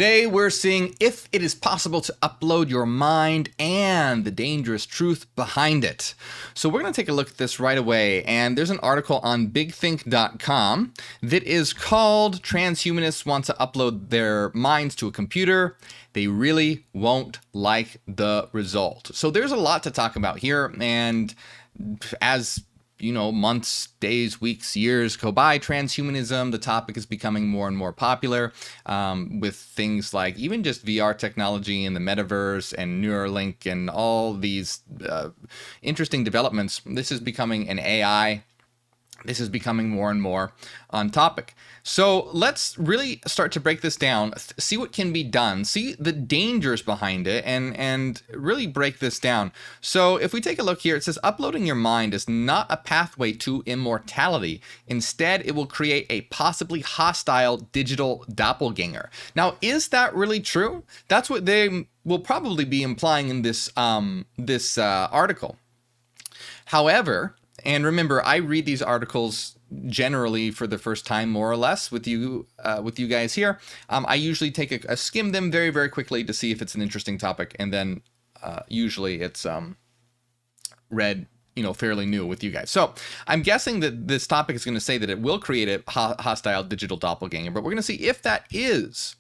Today we're seeing if it is possible to upload your mind and the dangerous truth behind it. So we're going to take a look at this right away, and there's an article on bigthink.com that is called "Transhumanists Want to Upload Their Minds to a Computer. They Really Won't Like the Result." So there's a lot to talk about here, and as you know, months, days, weeks, years go by, transhumanism, the topic is becoming more and more popular with things like even just VR technology and the metaverse and Neuralink and all these interesting developments. This is becoming an AI. This is becoming more and more on topic. So let's really start to break this down, see what can be done, see the dangers behind it, and really break this down. So if we take a look here, it says uploading your mind is not a pathway to immortality. Instead, it will create a possibly hostile digital doppelganger. Now, is that really true? That's what they will probably be implying in this article. However, and remember, I read these articles generally for the first time, more or less, with you guys here. I usually take a skim them very, very quickly to see if it's an interesting topic, and then usually it's read, fairly new with you guys. So I'm guessing that this topic is going to say that it will create a hostile digital doppelganger, but we're going to see if that is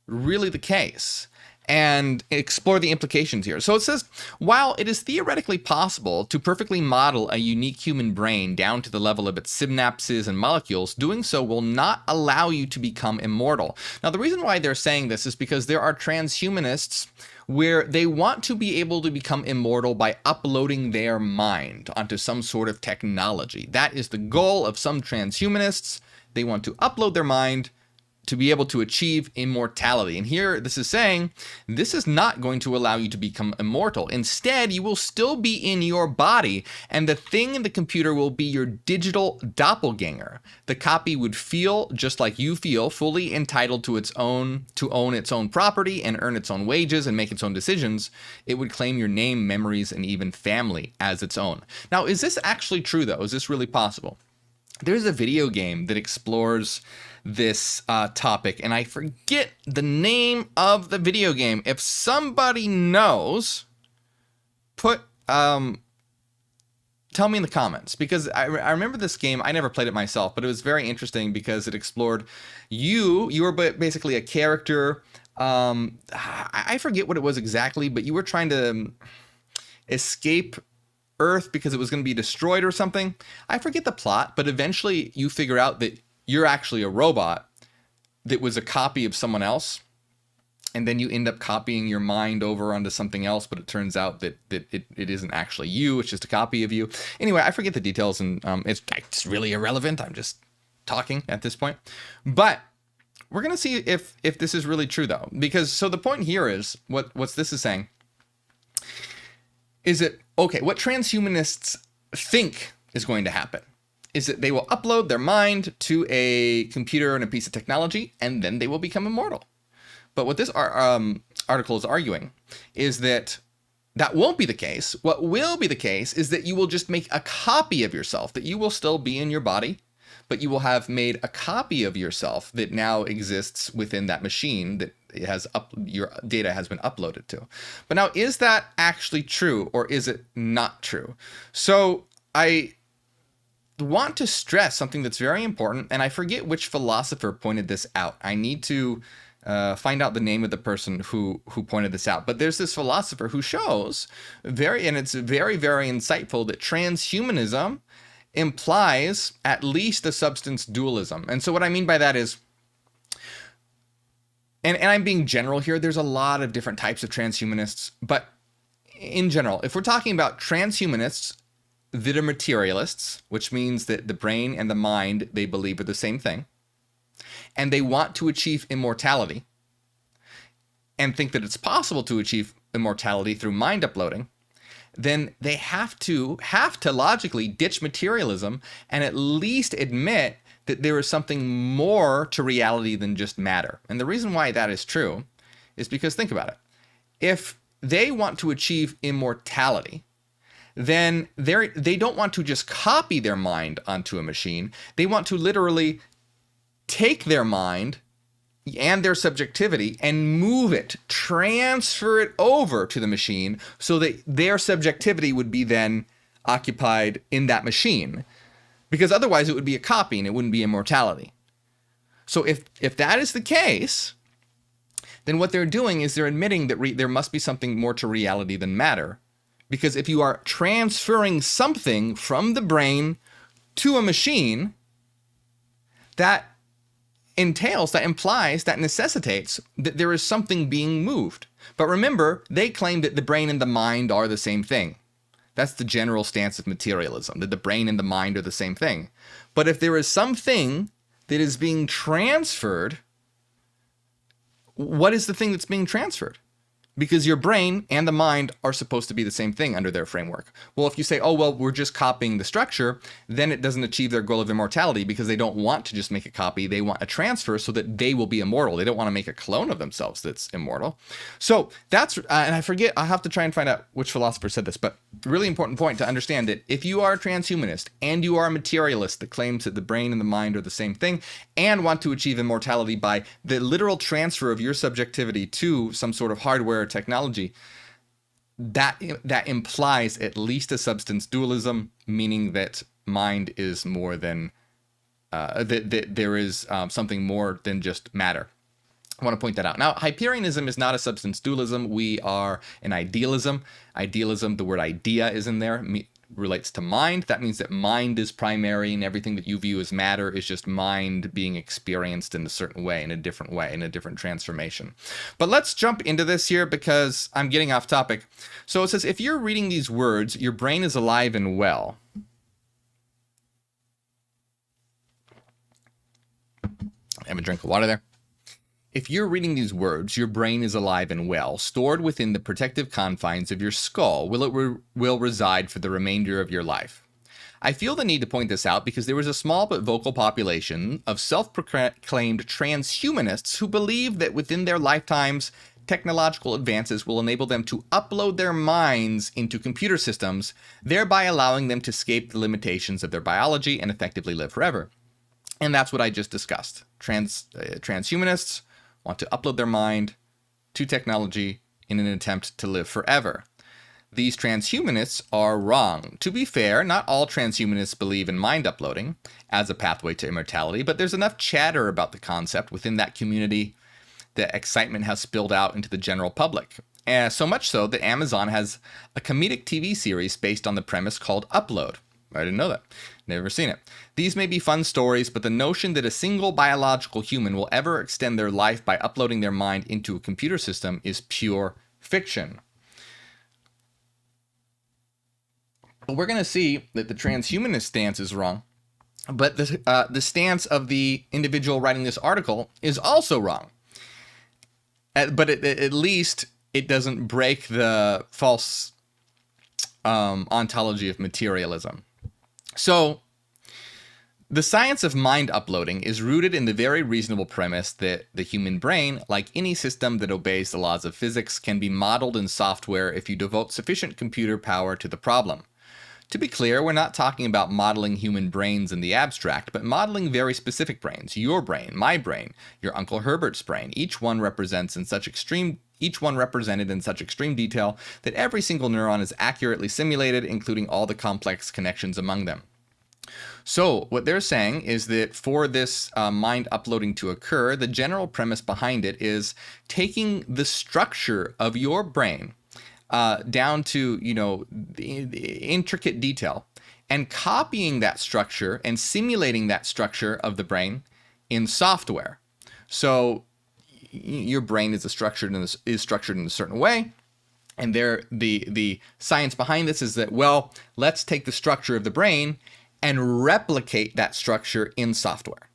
really the case and explore the implications here. So it says, while it is theoretically possible to perfectly model a unique human brain down to the level of its synapses and molecules, doing so will not allow you to become immortal. Now, the reason why they're saying this is because there are transhumanists where they want to be able to become immortal by uploading their mind onto some sort of technology. That is the goal of some transhumanists. They want to upload their mind to be able to achieve immortality. And here this is saying this is not going to allow you to become immortal. Instead, you will still be in your body, and the thing in the computer will be your digital doppelganger. The copy would feel just like you feel, fully entitled to own its own property and earn its own wages and make its own decisions. It would claim your name, memories, and even family as its own. Now, is this actually true though? Is this really possible? There's a video game that explores this topic, and I forget the name of the video game. If somebody knows, tell me in the comments, because I remember this game. I never played it myself, but it was very interesting because it explored you were basically a character. I forget what it was exactly, but you were trying to escape Earth because it was going to be destroyed or something. I forget the plot, but eventually you figure out that you're actually a robot that was a copy of someone else, and then you end up copying your mind over onto something else, but it turns out that it isn't actually you, it's just a copy of you. Anyway, I forget the details, and it's really irrelevant. I'm just talking at this point. But we're going to see if this is really true, though, because so the point here is, what this is saying is that, okay, what transhumanists think is going to happen is that they will upload their mind to a computer and a piece of technology, and then they will become immortal. But what this article is arguing is that won't be the case. What will be the case is that you will just make a copy of yourself, that you will still be in your body, but you will have made a copy of yourself that now exists within that machine that your data has been uploaded to. But now, is that actually true, or is it not true? So I want to stress something that's very important, and I forget which philosopher pointed this out. I need to find out the name of the person who pointed this out. But there's this philosopher who shows and it's very, very insightful, that transhumanism implies at least a substance dualism. And so what I mean by that is, and I'm being general here, there's a lot of different types of transhumanists, but in general, if we're talking about transhumanists that are materialists, which means that the brain and the mind, they believe, are the same thing, and they want to achieve immortality and think that it's possible to achieve immortality through mind uploading, then they have to logically ditch materialism and at least admit that there is something more to reality than just matter. And the reason why that is true is because, think about it. If they want to achieve immortality, then they don't want to just copy their mind onto a machine. They want to literally take their mind, and their subjectivity and move it, transfer it over to the machine so that their subjectivity would be then occupied in that machine. Because otherwise it would be a copy and it wouldn't be immortality. So if that is the case, then what they're doing is they're admitting that there must be something more to reality than matter. Because if you are transferring something from the brain to a machine, that implies, that necessitates that there is something being moved. But remember, they claim that the brain and the mind are the same thing. That's the general stance of materialism, that the brain and the mind are the same thing. But if there is something that is being transferred, what is the thing that's being transferred? Because your brain and the mind are supposed to be the same thing under their framework. Well, if you say, oh, well, we're just copying the structure, then it doesn't achieve their goal of immortality because they don't want to just make a copy. They want a transfer so that they will be immortal. They don't want to make a clone of themselves that's immortal. So that's, and I forget, I'll have to try and find out which philosopher said this, but really important point to understand that if you are a transhumanist and you are a materialist that claims that the brain and the mind are the same thing and want to achieve immortality by the literal transfer of your subjectivity to some sort of hardware or technology, that implies at least a substance dualism, meaning that mind is more than that there is something more than just matter. I want to point that out. Now, Hyperianism is not a substance dualism. We are an idealism. Idealism, the word idea is in there, relates to mind. That means that mind is primary and everything that you view as matter is just mind being experienced in a certain way, in a different transformation. But let's jump into this here because I'm getting off topic. So it says, if you're reading these words, your brain is alive and well. Have a drink of water there. If you're reading these words, your brain is alive and well, stored within the protective confines of your skull, will reside for the remainder of your life. I feel the need to point this out because there is a small but vocal population of self-proclaimed transhumanists who believe that within their lifetimes, technological advances will enable them to upload their minds into computer systems, thereby allowing them to escape the limitations of their biology and effectively live forever. And that's what I just discussed. Transhumanists want to upload their mind to technology in an attempt to live forever. These transhumanists are wrong. To be fair, not all transhumanists believe in mind uploading as a pathway to immortality, but there's enough chatter about the concept within that community that excitement has spilled out into the general public. So much so that Amazon has a comedic TV series based on the premise called Upload. I didn't know that. Never seen it. These may be fun stories, but the notion that a single biological human will ever extend their life by uploading their mind into a computer system is pure fiction. But we're going to see that the transhumanist stance is wrong, but the stance of the individual writing this article is also wrong. But at least it doesn't break the false ontology of materialism. So, the science of mind uploading is rooted in the very reasonable premise that the human brain, like any system that obeys the laws of physics, can be modeled in software if you devote sufficient computer power to the problem. To be clear, we're not talking about modeling human brains in the abstract, but modeling very specific brains. Your brain, my brain, your Uncle Herbert's brain. Each one represented in such extreme detail that every single neuron is accurately simulated, including all the complex connections among them. So what they're saying is that for this mind uploading to occur, the general premise behind it is taking the structure of your brain down to, the intricate detail and copying that structure and simulating that structure of the brain in software. So your brain is structured in a certain way, and the science behind this is that, well, let's take the structure of the brain and replicate that structure in software.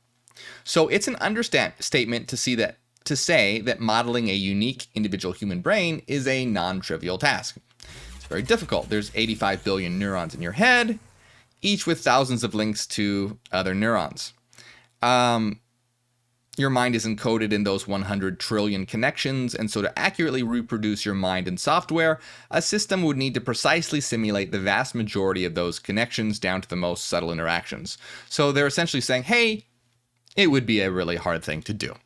So it's an understatement to say that modeling a unique individual human brain is a non-trivial task. It's very difficult. There's 85 billion neurons in your head, each with thousands of links to other neurons. Your mind is encoded in those 100 trillion connections, and so to accurately reproduce your mind in software, a system would need to precisely simulate the vast majority of those connections down to the most subtle interactions. So they're essentially saying, hey, it would be a really hard thing to do.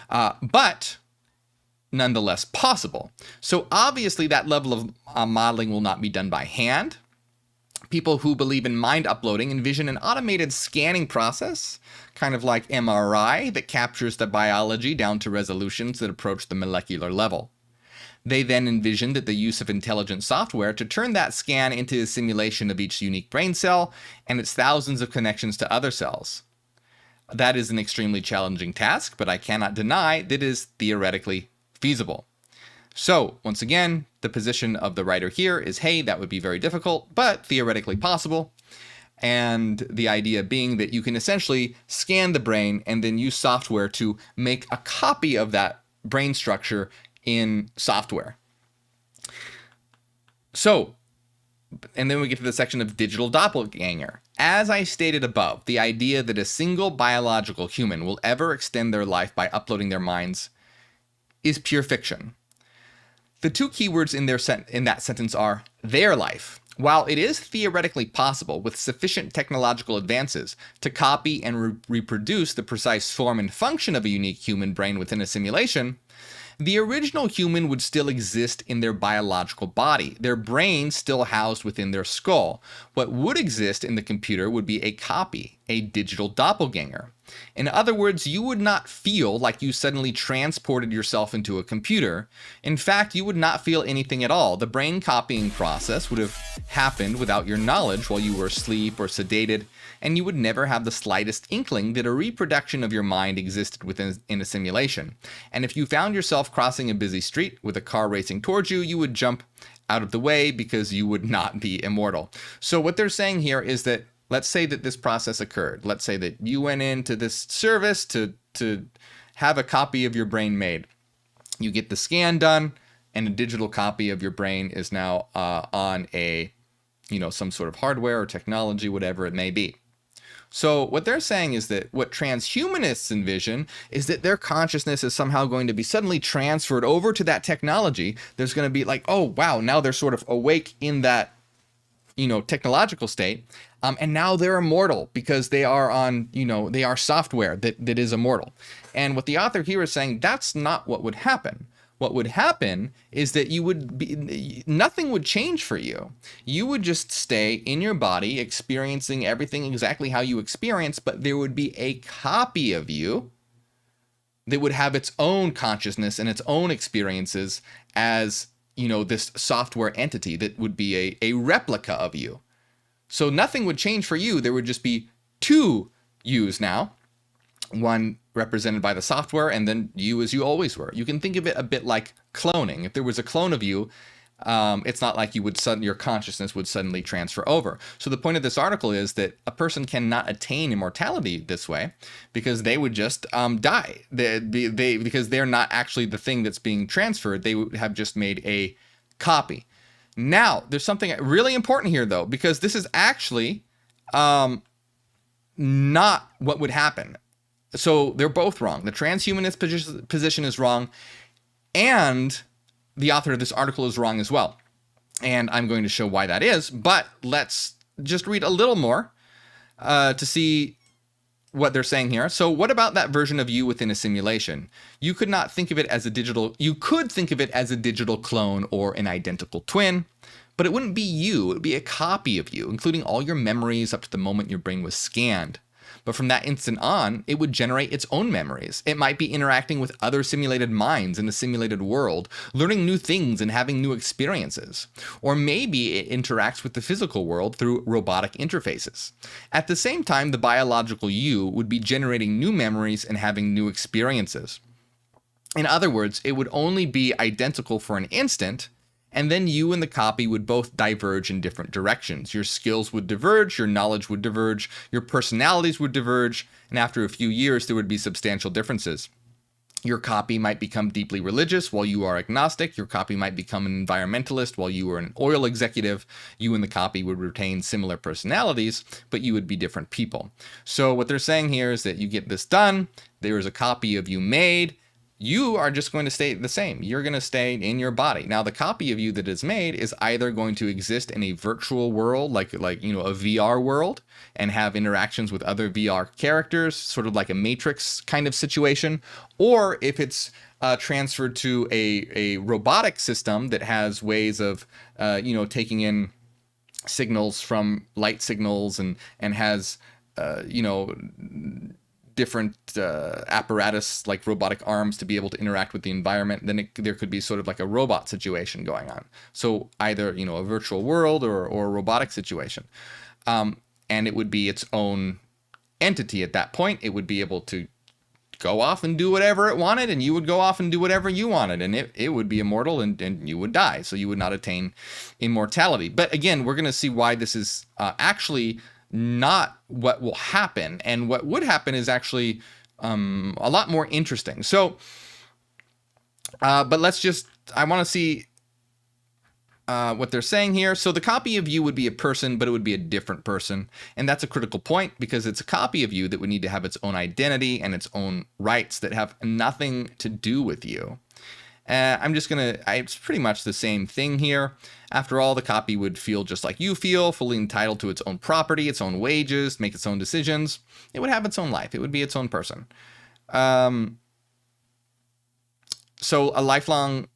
but nonetheless possible. So obviously that level of modeling will not be done by hand. People who believe in mind uploading envision an automated scanning process, kind of like MRI, that captures the biology down to resolutions that approach the molecular level. They then envision that the use of intelligent software to turn that scan into a simulation of each unique brain cell and its thousands of connections to other cells. That is an extremely challenging task, but I cannot deny that it is theoretically feasible. So, once again, the position of the writer here is, hey, that would be very difficult, but theoretically possible. And the idea being that you can essentially scan the brain and then use software to make a copy of that brain structure in software. So, and then we get to the section of digital doppelganger. As I stated above, the idea that a single biological human will ever extend their life by uploading their minds is pure fiction. The two keywords in that sentence are their life. While it is theoretically possible with sufficient technological advances to copy and reproduce the precise form and function of a unique human brain within a simulation, the original human would still exist in their biological body, their brain still housed within their skull. What would exist in the computer would be a copy, a digital doppelganger. In other words, you would not feel like you suddenly transported yourself into a computer. In fact, you would not feel anything at all. The brain copying process would have happened without your knowledge while you were asleep or sedated, and you would never have the slightest inkling that a reproduction of your mind existed in a simulation. And if you found yourself crossing a busy street with a car racing towards you, you would jump out of the way because you would not be immortal. So what they're saying here is that, let's say that this process occurred. Let's say that you went into this service to have a copy of your brain made. You get the scan done, and a digital copy of your brain is now on some sort of hardware or technology, whatever it may be. So what they're saying is that what transhumanists envision is that their consciousness is somehow going to be suddenly transferred over to that technology. There's going to be like, oh, wow, now they're sort of awake in that, technological state. And now they're immortal because they are on, they are software that is immortal. And what the author here is saying, that's not what would happen. What would happen is that nothing would change for you. You would just stay in your body experiencing everything exactly how you experience, but there would be a copy of you that would have its own consciousness and its own experiences as, this software entity that would be a replica of you. So nothing would change for you. There would just be two yous now, one represented by the software and then you as you always were. You can think of it a bit like cloning. If there was a clone of you, it's not like your consciousness would suddenly transfer over. So the point of this article is that a person cannot attain immortality this way because they would just die. Because they're not actually the thing that's being transferred. They would have just made a copy. Now, there's something really important here, though, because this is actually not what would happen. So they're both wrong. The transhumanist position is wrong, and the author of this article is wrong as well. And I'm going to show why that is, but let's just read a little more to see what they're saying here. So what about that version of you within a simulation? You could think of it as a digital clone or an identical twin, but it wouldn't be you. It would be a copy of you, including all your memories up to the moment your brain was scanned. But from that instant on, it would generate its own memories. It might be interacting with other simulated minds in a simulated world, learning new things and having new experiences. Or maybe it interacts with the physical world through robotic interfaces. At the same time, the biological you would be generating new memories and having new experiences. In other words, it would only be identical for an instant, and then you and the copy would both diverge in different directions. Your skills would diverge, your knowledge would diverge, your personalities would diverge, and after a few years, there would be substantial differences. Your copy might become deeply religious while you are agnostic. Your copy might become an environmentalist while you are an oil executive. You and the copy would retain similar personalities, but you would be different people. So what they're saying here is that you get this done, there is a copy of you made, you are just going to stay the same. You're going to stay in your body. Now, the copy of you that is made is either going to exist in a virtual world, like a VR world, and have interactions with other VR characters, sort of like a Matrix kind of situation, or if it's transferred to a robotic system that has ways of, taking in signals from light signals and has, different apparatus like robotic arms to be able to interact with the environment, then there could be sort of like a robot situation going on. So either, a virtual world or a robotic situation. And it would be its own entity at that point. It would be able to go off and do whatever it wanted, and you would go off and do whatever you wanted, and it would be immortal, and you would die. So you would not attain immortality. But again, we're going to see why this is actually not what will happen, and what would happen is actually a lot more interesting. So, but I want to see what they're saying here. So the copy of you would be a person, but it would be a different person. And that's a critical point, because it's a copy of you that would need to have its own identity and its own rights that have nothing to do with you. It's pretty much the same thing here. After all, the copy would feel just like you feel, fully entitled to its own property, its own wages, make its own decisions. It would have its own life. It would be its own person. So a lifelong...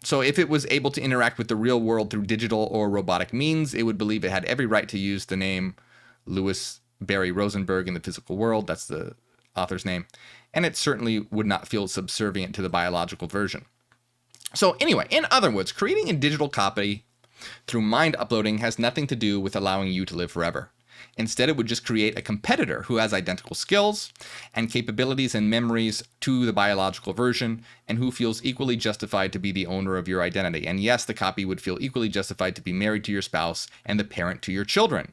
So if it was able to interact with the real world through digital or robotic means, it would believe it had every right to use the name Louis Barry Rosenberg in the physical world. That's the author's name. And it certainly would not feel subservient to the biological version. So anyway, in other words, creating a digital copy through mind uploading has nothing to do with allowing you to live forever. Instead, it would just create a competitor who has identical skills and capabilities and memories to the biological version, and who feels equally justified to be the owner of your identity. And yes, the copy would feel equally justified to be married to your spouse and the parent to your children.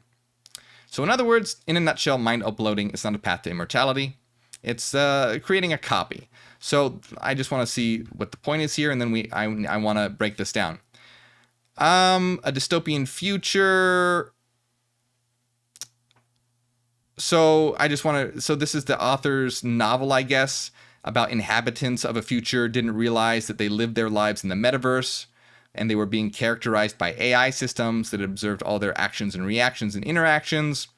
So in other words, in a nutshell, mind uploading is not a path to immortality. It's creating a copy. So I just want to see what the point is here, and then I want to break this down. A dystopian future. So this is the author's novel, I guess, about inhabitants of a future didn't realize that they lived their lives in the metaverse, and they were being characterized by AI systems that observed all their actions and reactions and interactions.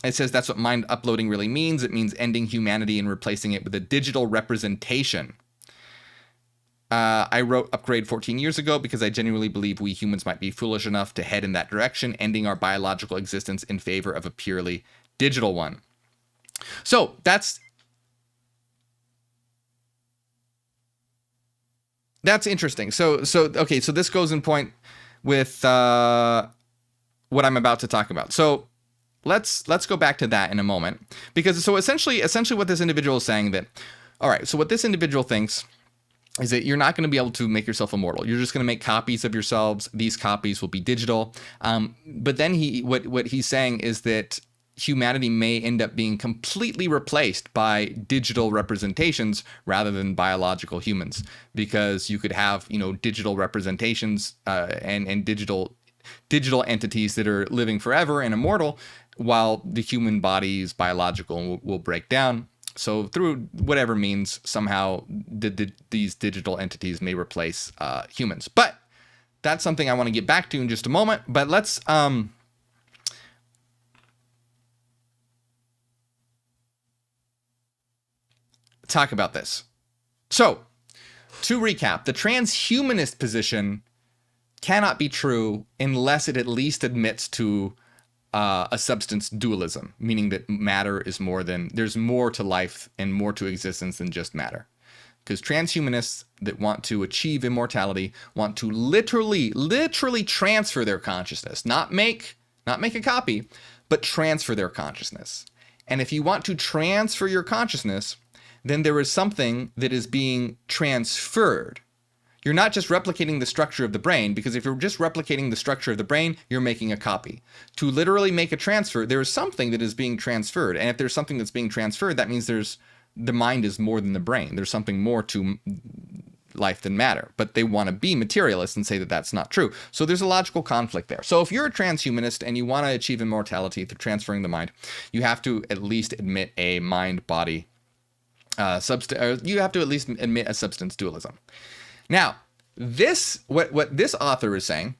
It says that's what mind uploading really means. It means ending humanity and replacing it with a digital representation. I wrote Upgrade 14 years ago because I genuinely believe we humans might be foolish enough to head in that direction, ending our biological existence in favor of a purely digital one. So that's interesting. So this goes in point with what I'm about to talk about. So let's go back to that in a moment, because so essentially what this individual is saying that, all right, so what this individual thinks is that you're not going to be able to make yourself immortal. You're just going to make copies of yourselves. These copies will be digital. But then what he's saying is that humanity may end up being completely replaced by digital representations rather than biological humans, because you could have, digital representations and digital entities that are living forever and immortal, while the human body is biological and will break down. So through whatever means, somehow these digital entities may replace humans. But that's something I want to get back to in just a moment. But let's talk about this. So to recap, the transhumanist position cannot be true unless it at least admits to a substance dualism, meaning that matter is there's more to life and more to existence than just matter. Because transhumanists that want to achieve immortality want to literally transfer their consciousness, not make a copy, but transfer their consciousness. And if you want to transfer your consciousness, then there is something that is being transferred. You're not just replicating the structure of the brain, because if you're just replicating the structure of the brain, you're making a copy. To literally make a transfer, there is something that is being transferred. And if there's something that's being transferred, that means the mind is more than the brain. There's something more to life than matter, but they want to be materialists and say that that's not true. So there's a logical conflict there. So if you're a transhumanist and you want to achieve immortality through transferring the mind, you have to at least admit a mind-body you have to at least admit a substance dualism. Now, what this author is saying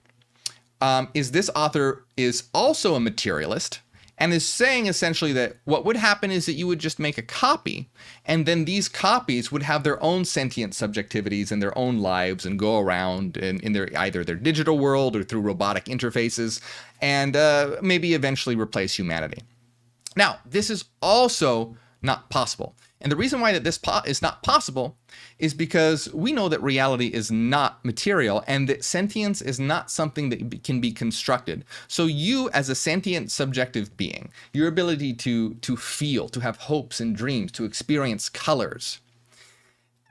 is this author is also a materialist and is saying essentially that what would happen is that you would just make a copy, and then these copies would have their own sentient subjectivities and their own lives and go around in their either their digital world or through robotic interfaces and maybe eventually replace humanity. Now, this is also not possible. And the reason why that this is not possible is because we know that reality is not material and that sentience is not something that can be constructed. So you, as a sentient subjective being, your ability to feel, to have hopes and dreams, to experience colors,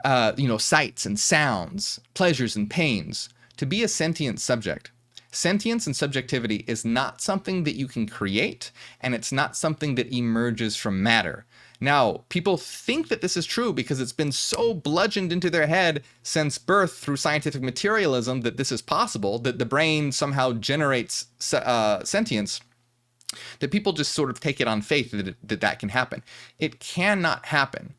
sights and sounds, pleasures and pains, to be a sentient subject. Sentience and subjectivity is not something that you can create, and it's not something that emerges from matter. Now, people think that this is true because it's been so bludgeoned into their head since birth through scientific materialism that this is possible, that the brain somehow generates sentience, that people just sort of take it on faith that can happen. It cannot happen.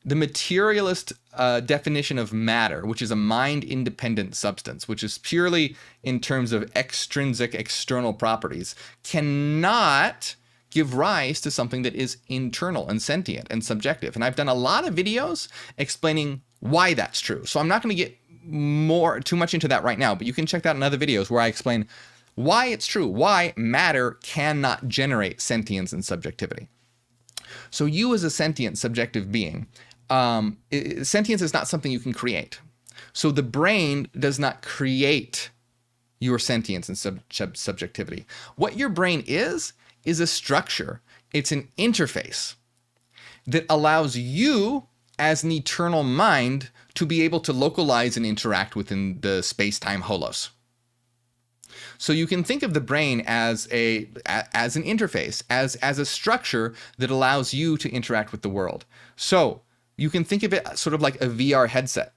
The materialist definition of matter, which is a mind-independent substance, which is purely in terms of extrinsic external properties, cannot give rise to something that is internal and sentient and subjective. And I've done a lot of videos explaining why that's true. So I'm not going to get too much into that right now, but you can check that in other videos where I explain why it's true, why matter cannot generate sentience and subjectivity. So you as a sentient subjective being, sentience is not something you can create. So the brain does not create your sentience and subjectivity. What your brain is a structure. It's an interface that allows you as an eternal mind to be able to localize and interact within the space-time holos. So you can think of the brain as an interface, as a structure that allows you to interact with the world. So you can think of it sort of like a VR headset.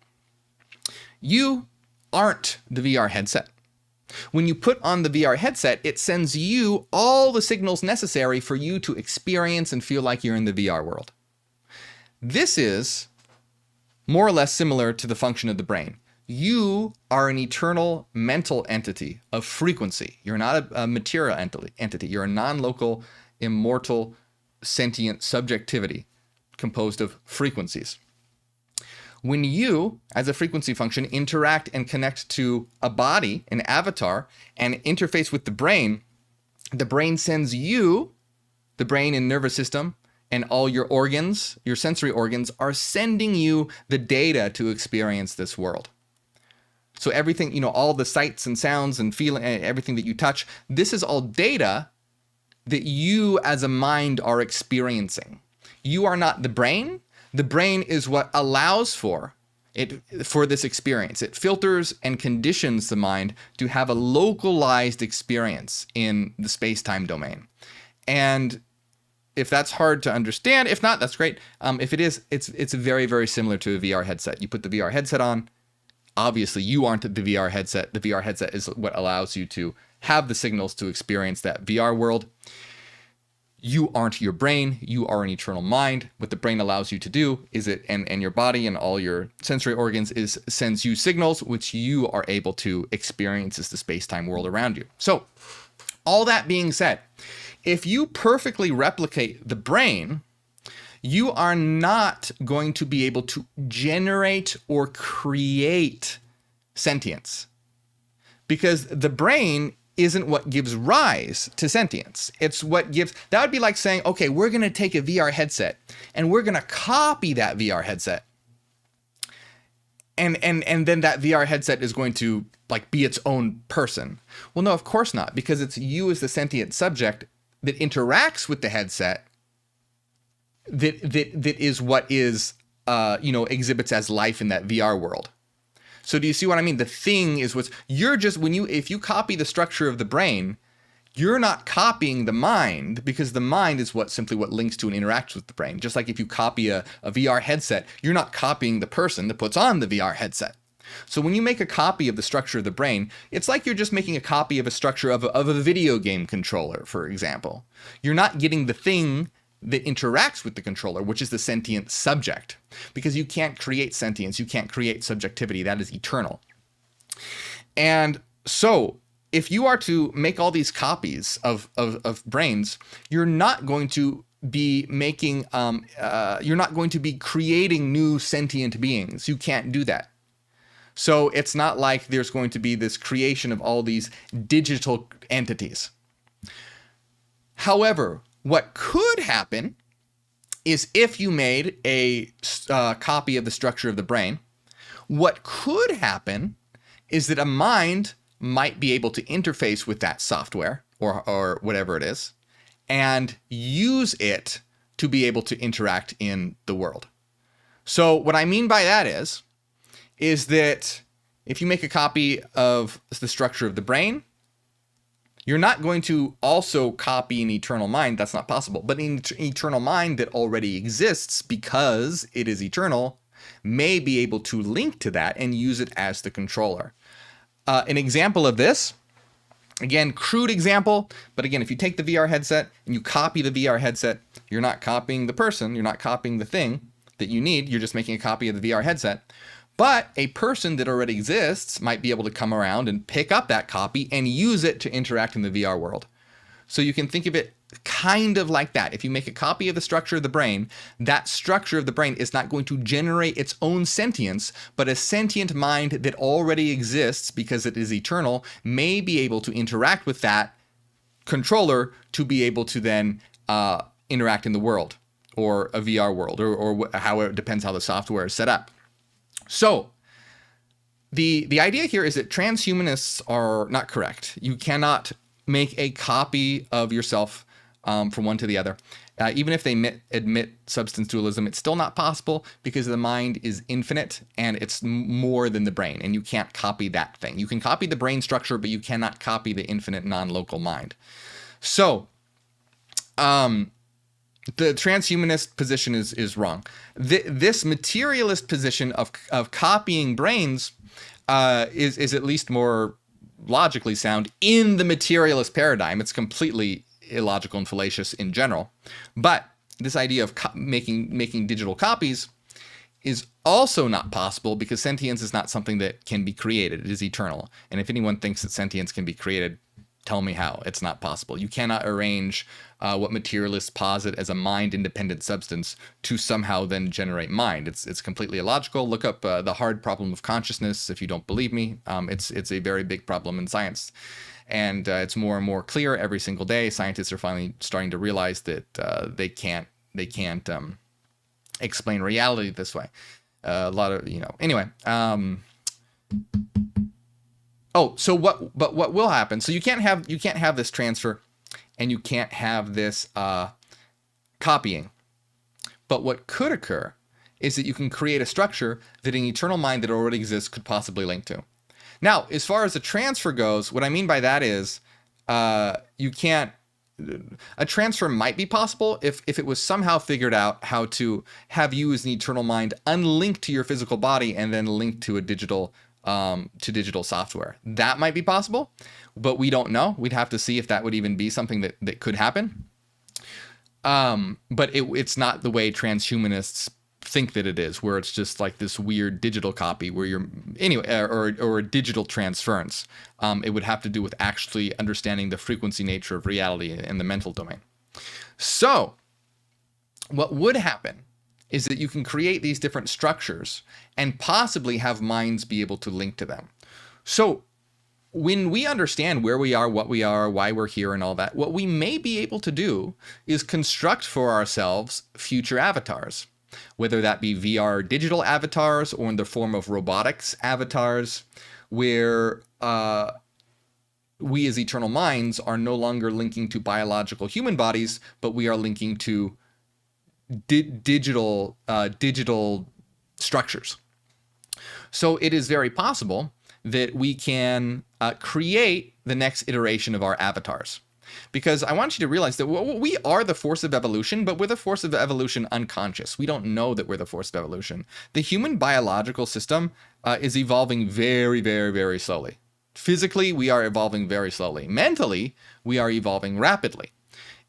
You aren't the VR headset. When you put on the VR headset, it sends you all the signals necessary for you to experience and feel like you're in the VR world. This is more or less similar to the function of the brain. You are an eternal mental entity of frequency. You're not a material entity. You're a non-local, immortal, sentient subjectivity composed of frequencies. When you, as a frequency function, interact and connect to a body, an avatar, and interface with the brain sends you, the brain and nervous system, and all your organs, your sensory organs, are sending you the data to experience this world. So everything, all the sights and sounds and feeling, everything that you touch, this is all data that you as a mind are experiencing. You are not the brain. The brain is what allows for this experience. It filters and conditions the mind to have a localized experience in the space-time domain. And if that's hard to understand, if not, that's great. If it is, it's very, very similar to a VR headset. You put the VR headset on. Obviously, you aren't the VR headset. The VR headset is what allows you to have the signals to experience that VR world. You aren't your brain. You are an eternal mind. What the brain allows you to do is and your body and all your sensory organs sends you signals which you are able to experience as the space-time world around you. So all that being said, if you perfectly replicate the brain, you are not going to be able to generate or create sentience, because the brain isn't what gives rise to sentience. It's what gives. That would be like saying, okay, we're going to take a VR headset and we're going to copy that VR headset. And then that VR headset is going to be its own person. Well, no, of course not, because it's you as the sentient subject that interacts with the headset that is what is exhibits as life in that VR world. So do you see what I mean? The thing is if you copy the structure of the brain, you're not copying the mind, because the mind is simply what links to and interacts with the brain. Just like if you copy a VR headset, you're not copying the person that puts on the VR headset. So when you make a copy of the structure of the brain, it's like you're just making a copy of a structure of a video game controller, for example. You're not getting the thing that interacts with the controller, which is the sentient subject, because you can't create sentience, you can't create subjectivity, that is eternal. And so if you are to make all these copies of brains, you're not going to be making, you're not going to be creating new sentient beings. You can't do that. So it's not like there's going to be this creation of all these digital entities. However, what could happen is if you made a copy of the structure of the brain, what could happen is that a mind might be able to interface with that software or whatever it is and use it to be able to interact in the world. So what I mean by that is that if you make a copy of the structure of the brain, you're not going to also copy an eternal mind. That's not possible. But an eternal mind that already exists because it is eternal may be able to link to that and use it as the controller. An example of this, again, crude example, but again, if you take the VR headset and you copy the VR headset, you're not copying the person, you're not copying the thing that you need, you're just making a copy of the VR headset. But a person that already exists might be able to come around and pick up that copy and use it to interact in the VR world. So you can think of it kind of like that. If you make a copy of the structure of the brain, that structure of the brain is not going to generate its own sentience, but a sentient mind that already exists because it is eternal may be able to interact with that controller to be able to then interact in the world or a VR world or how it depends how the software is set up. So the idea here is that transhumanists are not correct. You cannot make a copy of yourself from one to the other. Even if they admit substance dualism, it's still not possible because the mind is infinite and it's more than the brain, and you can't copy that thing. You can copy the brain structure, but you cannot copy the infinite non-local mind. So the transhumanist position is wrong. This materialist position of copying brains is at least more logically sound in the materialist paradigm. It's completely illogical and fallacious in general. But this idea of making digital copies is also not possible because sentience is not something that can be created. It is eternal. And if anyone thinks that sentience can be created, tell me how. It's not possible. You cannot arrange what materialists posit as a mind-independent substance to somehow then generate mind. It's completely illogical. Look up the hard problem of consciousness if you don't believe me. It's a very big problem in science. And it's more and more clear every single day. Scientists are finally starting to realize that they can't explain reality this way. A lot of, anyway. So what will happen? So you can't have this transfer and you can't have this copying. But what could occur is that you can create a structure that an eternal mind that already exists could possibly link to. Now, as far as the transfer goes, what I mean by that is a transfer might be possible if it was somehow figured out how to have you as an eternal mind unlinked to your physical body and then linked to a digital software. That might be possible, but we don't know. We'd have to see if that would even be something that could happen. But it's not the way transhumanists think that it is, where it's just like this weird digital copy where you're or a digital transference. It would have to do with actually understanding the frequency nature of reality in the mental domain. So what would happen is that you can create these different structures and possibly have minds be able to link to them. So when we understand where we are, what we are, why we're here and all that, what we may be able to do is construct for ourselves future avatars, whether that be VR digital avatars or in the form of robotics avatars, where we as eternal minds are no longer linking to biological human bodies, but we are linking to digital structures. So it is very possible that we can create the next iteration of our avatars. because I want you to realize that we are the force of evolution, but we're the force of evolution unconscious. We don't know that we're the force of evolution. The human biological system is evolving very, very, very slowly. Physically, we are evolving very slowly. Mentally, we are evolving rapidly.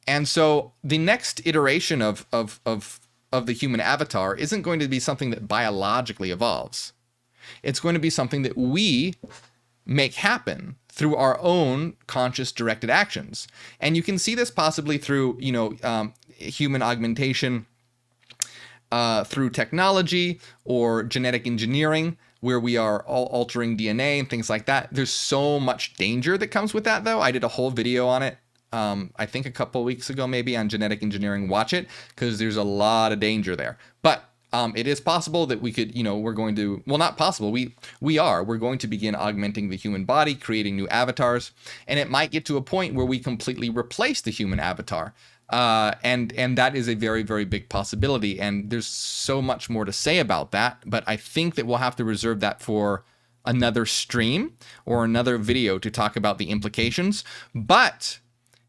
And so the next iteration of the human avatar isn't going to be something that biologically evolves. It's going to be something that we make happen through our own conscious directed actions. And you can see this possibly through, human augmentation, through technology or genetic engineering, where we are all altering DNA and things like that. There's so much danger that comes with that, though. I did a whole video on it, I think a couple weeks ago, maybe, on genetic engineering. Watch it, because there's a lot of danger there. But it is possible that we could, we're going to, well, not possible, we're going to begin augmenting the human body, creating new avatars, and it might get to a point where we completely replace the human avatar. And that is a very, very big possibility. And there's so much more to say about that, but I think that we'll have to reserve that for another stream or another video to talk about the implications. But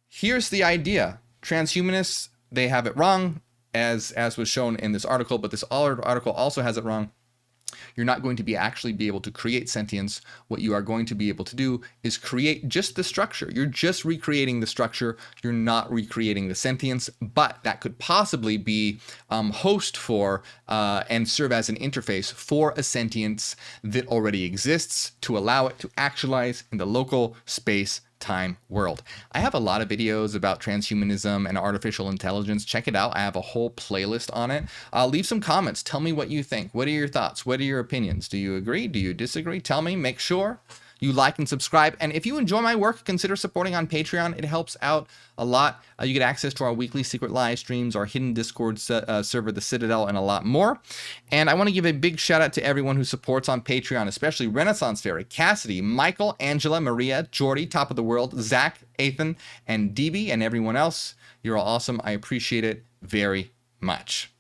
here's the idea. Transhumanists, they have it wrong, as was shown in this article, but this article also has it wrong. You're not going to be able to create sentience. What you are going to be able to do is create just the structure. You're just recreating the structure. You're not recreating the sentience, but that could possibly be host for and serve as an interface for a sentience that already exists, to allow it to actualize in the local space time world. I have a lot of videos about transhumanism and artificial intelligence. Check it out. I have a whole playlist on it. Leave some comments. Tell me what you think. What are your thoughts? What are your opinions? Do you agree? Do you disagree? Tell me. Make sure you like and subscribe. And if you enjoy my work, consider supporting on Patreon. It helps out a lot. You get access to our weekly secret live streams, our hidden Discord server, the Citadel, and a lot more. And I want to give a big shout out to everyone who supports on Patreon, especially Renaissance Fairy, Cassidy, Michael, Angela, Maria, Jordy, Top of the World, Zach, Ethan, and DB, and everyone else. You're all awesome. I appreciate it very much.